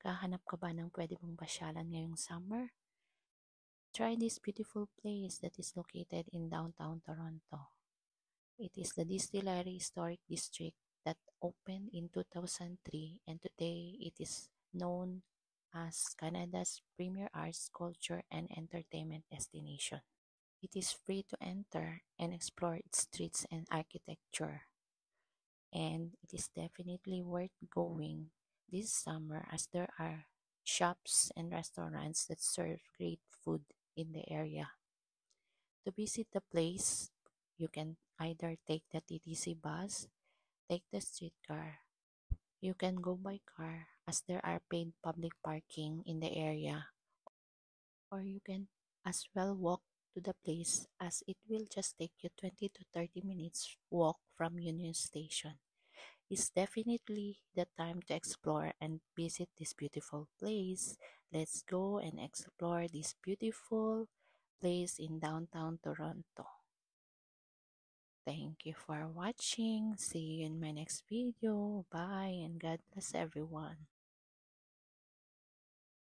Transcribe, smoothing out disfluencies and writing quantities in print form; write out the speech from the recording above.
Naghahanap ka ba ng pwede mong pasyalan ngayong summer? Try this beautiful place that is located in downtown Toronto. It is the Distillery Historic District that opened in 2003, and today it is known as Canada's premier arts, culture, and entertainment destination. It is free to enter and explore its streets and architecture, and it is definitely worth going this summer as there are shops and restaurants that serve great food in the area. To visit the place, you can either take the TTC bus, take the streetcar. You can go by car as there are paid public parking in the area, or you can as well walk to the place as it will just take you 20 to 30 minutes walk from Union Station. It's definitely the time to explore and visit this beautiful place. Let's go and explore this beautiful place in downtown Toronto. Thank you for watching. See you in my next video. Bye and God bless everyone.